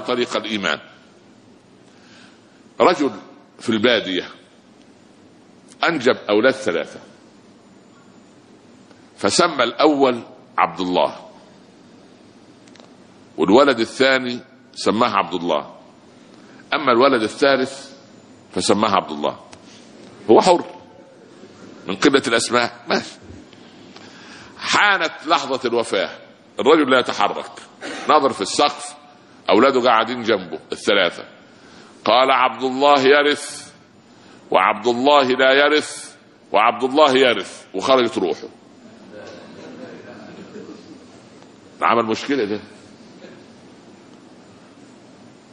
طريق الإيمان. رجل في البادية أنجب أولاد 3، فسمى الأول عبد الله، والولد الثاني سماه عبد الله، أما الولد الثالث فسماه عبد الله. هو حر من قلة الأسماء، ماشي. حانت لحظة الوفاة، الرجل لا يتحرك، نظر في السقف، أولاده قاعدين جنبه ال3، قال عبد الله يرث وعبد الله لا يرث وعبد الله يرث، وخرجت روحه. عمل مشكلة ده.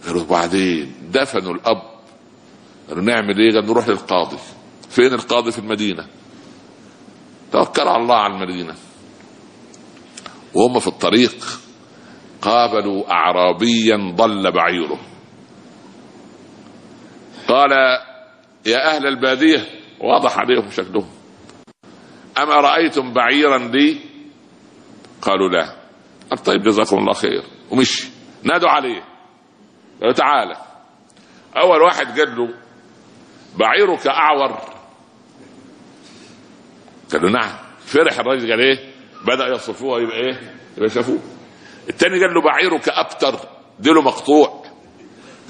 قالوا بعدين دفنوا الأب، قالوا نعمل ايه؟ قالوا نروح للقاضي. فين القاضي؟ في المدينة. توكل على الله على المدينة. وهم في الطريق قابلوا أعرابيا ضل بعيره، قال يا أهل البادية، واضح عليهم شكلهم، أما رأيتم بعيرا لي؟ قالوا لا. قال طيب جزاكم الله خير، ومشي. نادوا عليه، قالوا تعالى. أول واحد قال له بعيرك أعور؟ قالوا نعم. فرح الرجل، قال ايه؟ بدأ يصفوها، يبقى ايه؟ يبقى شافوه. التاني قال له بعيرك أبتر؟ ديله مقطوع؟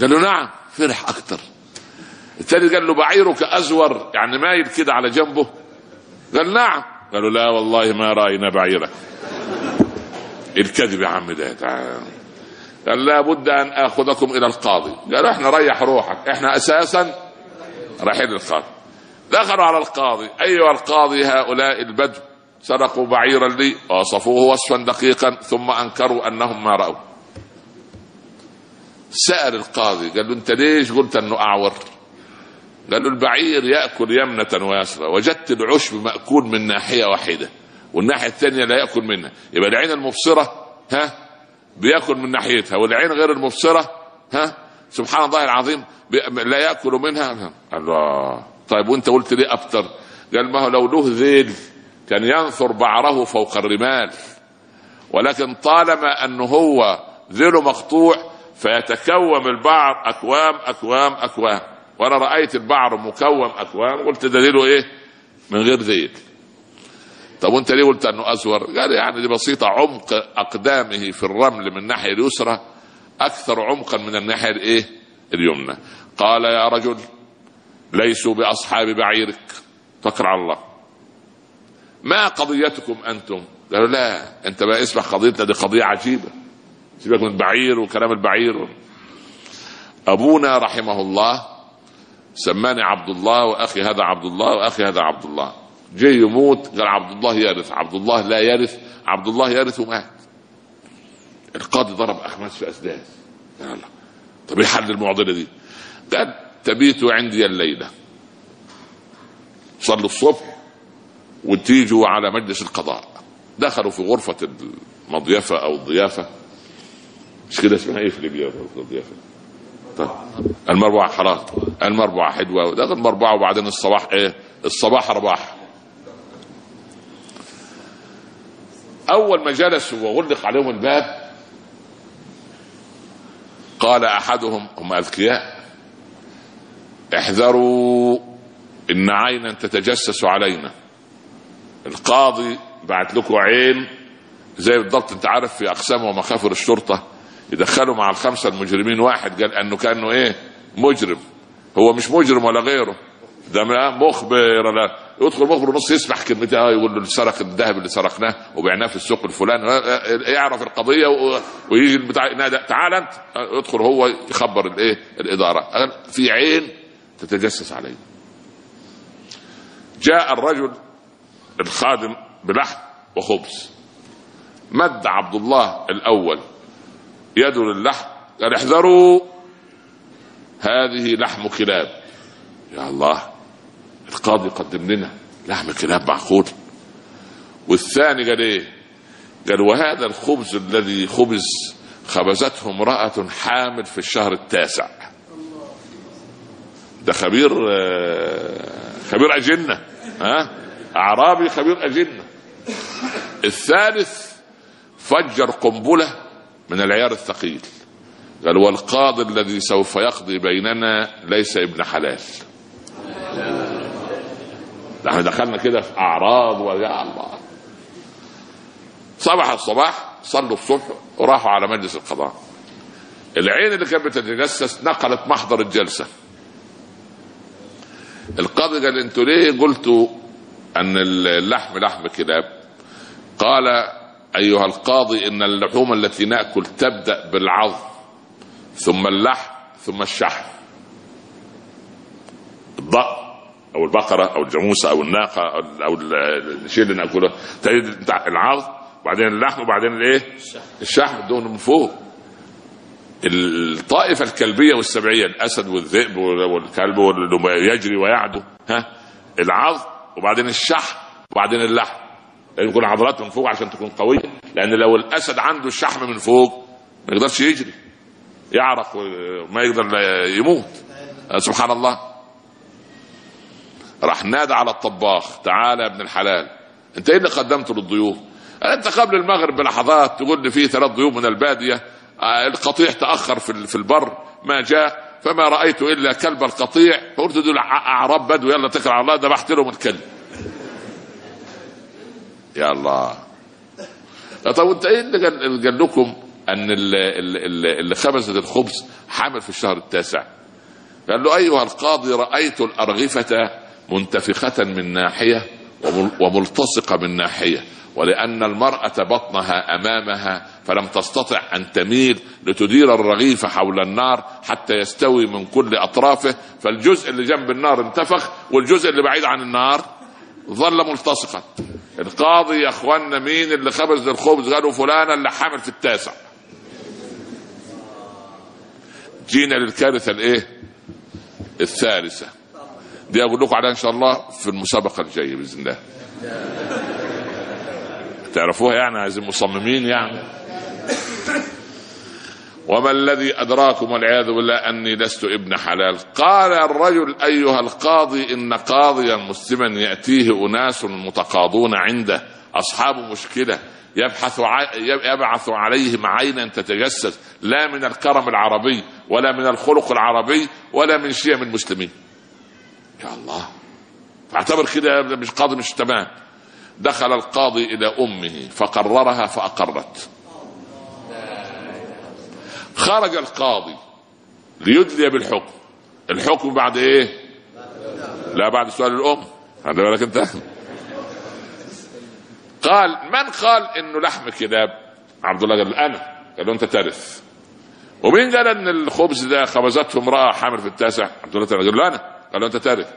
قالوا نعم. فرح أكتر. الثالث قال له بعيرك أزور، يعني مايل كده على جنبه؟ قال نعم. قالوا لا والله ما رأينا بعيرك. الكذب يا عم ده. قال لا بد أن أخذكم إلى القاضي. قالوا احنا ريح روحك، احنا أساسا رايحين للقاضي. دخلوا على القاضي. أيها القاضي، هؤلاء البدو سرقوا بعيرا لي ووصفوه وصفا دقيقا ثم أنكروا أنهم ما رأوا. سأل القاضي، قال له انت ليش قلت انه أعور؟ قال له البعير يأكل يمنة ويسرى، وجدت العشب مأكول من ناحية واحدة والناحية الثانية لا يأكل منها، يبقى العين المبصرة بيأكل من ناحيتها، والعين غير المبصرة سبحان الله العظيم لا يأكل منها. الله. طيب وانت قلت ليه أبتر؟ قال ما هو لو له ذيل كان ينثر بعره فوق الرمال، ولكن طالما انه هو ذيله مقطوع فيتكوم البعر أكوام أكوام أكوام، وانا رأيت البعر مكوم أكوام، قلت ده ذيله ايه؟ من غير ذيل. طب وانت ليه قلت انه أزور؟ قال يعني دي بسيطة، عمق أقدامه في الرمل من الناحية اليسرى أكثر عمقا من الناحية الايه؟ اليمنى. قال يا رجل ليسوا بأصحاب بعيرك، توكل على الله. ما قضيتكم أنتم؟ قالوا لا، انت بقى اسمع قضيتنا دي قضية عجيبة، سيبك من بعير وكلام البعير. أبونا رحمه الله سماني عبد الله، وأخي هذا عبد الله، وأخي هذا عبد الله. جاي يموت قال عبد الله يرث، عبد الله لا يرث، عبد الله يرث، ومات. القاضي ضرب أخماس في أسداس. يلا طب ايه حل المعضلة دي؟ قال تبيت عندي الليلة، صلوا الصبح وتيجوا على مجلس القضاء. دخلوا في غرفة المضيفة أو الضيافة، مش كده اسمها ايه في ليبيا الضيافة؟ طيب المربعة، خلاص المربعة حلوة. دخل المربعة وبعدين الصباح ايه؟ الصباح رباح. أول ما جلسوا وغلق عليهم الباب قال أحدهم، هم أذكياء، احذروا إن عينا تتجسس علينا. القاضي بعت لكم عين زي بالضبط، انت عارف في أقسام ومخافر الشرطة يدخلوا مع ال5 المجرمين واحد قال انه كانه ايه؟ مجرم. هو مش مجرم ولا غيره، ده مخبر. لا يدخل مخبر نص يسمح كلمتين، يقول له سرق الذهب اللي سرقناه وبعناه في السوق الفلاني، يعرف القضيه ويجي البتاع تعال انت. يدخل هو يخبر الايه؟ الاداره. في عين تتجسس عليه. جاء الرجل الخادم بلحم وخبز، مد عبد الله الاول يده للحم، قال احذروا هذه لحم كلاب. يا الله، القاضي قدم لنا لحم كلاب معقول؟ والثاني قال ايه؟ قال وهذا الخبز الذي خبزته امرأة حامل في الشهر التاسع. ده خبير أجنة، أعرابي خبير أجنة. الثالث فجر قنبلة من العيار الثقيل، قال والقاضي الذي سوف يقضي بيننا ليس ابن حلال. احنا دخلنا كده في اعراض ويا الله. صباح الصباح صلوا الصبح وراحوا على مجلس القضاء. العين اللي كانت بتتجسس نقلت محضر الجلسة. القاضي قال انتوا ليه قلتوا ان اللحم لحم كلاب؟ قال ايها القاضي ان اللحوم التي نأكل تبدأ بالعظم ثم اللحم ثم الشحم. الضأن او البقرة او الجاموسة او الناقة او الشيء اللي نأكله تجد العظم وبعدين اللحم وبعدين الايه؟ الشحم دون من فوق. الطائفة الكلبية والسبعية الأسد والذئب والكلب يجري ويعدو العظم وبعدين الشحم وبعدين اللحم. لازم يكون عضلات من فوق عشان تكون قوية، لأن لو الأسد عنده الشحم من فوق ما يقدرش يجري، يعرق وما يقدر يموت. سبحان الله. راح نادى على الطباخ تعال يا ابن الحلال انت ايه اللي قدمته للضيوف؟ انت قبل المغرب بلحظات تقول لي فيه 3 ضيوف من البادية، القطيع تأخر في البر ما جاء فما رأيت إلا كلب القطيع، فقلت دول أعراب بدو يلا تكل على الله ذبحت لهم الكلب. يا الله. طب انت ايه اللي قال لكم ان اللي خبزت الخبز حامل في الشهر التاسع؟ قال له ايها القاضي رأيت الأرغفة منتفخة من ناحية وملتصقة من ناحية، ولأن المرأة بطنها أمامها فلم تستطع أن تميل لتدير الرغيف حول النار حتى يستوي من كل أطرافه، فالجزء اللي جنب النار انتفخ والجزء اللي بعيد عن النار ظل ملتصقا. القاضي يا اخوانا مين اللي خبز الخبز؟ قالوا فلانة اللي حامل في التاسع. جينا للكارثة الايه؟ الثالثة دي اقول لكم عليها ان شاء الله في المسابقة الجاية بإذن الله. تعرفوها يعني، عايزين مصممين يعني. وما الذي أدراكم والعياذ بالله أني لست ابن حلال؟ قال الرجل أيها القاضي إن قاضيا مسلما يأتيه أناس متقاضون عنده أصحاب مشكلة يبعث عليهم عينا تتجسس لا من الكرم العربي ولا من الخلق العربي ولا من شيم المسلمين. يا الله، اعتبر كده مش قاضي مش تمام. دخل القاضي إلى أمه فقررها فأقرت. خرج القاضي ليدلي بالحكم. الحكم بعد ايه؟ لا بعد سؤال الأم. خلي بالك انت. قال من قال انه لحم كلاب؟ عبد الله قال انا. قال له انت ترث. ومين قال ان الخبز ده خبزته امرأة حامل في التاسع؟ عبد الله قال له انا. قال له انت ترث.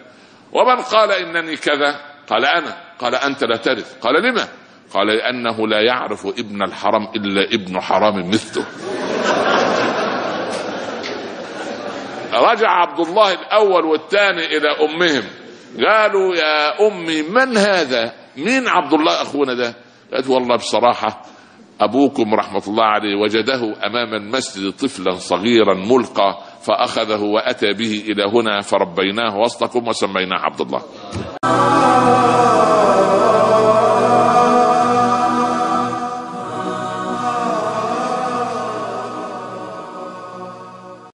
ومن قال انني كذا؟ قال انا. قال انت لا ترث. قال لما؟ قال لانه لا يعرف ابن الحرام الا ابن حرام مثله. رجع عبد الله الأول والثاني إلى أمهم قالوا يا أمي من هذا؟ مين عبد الله أخونا ده؟ قالت والله بصراحة أبوكم رحمة الله عليه وجده أمام المسجد طفلا صغيرا ملقى فأخذه وأتى به إلى هنا فربيناه وسطكم وسميناه عبد الله.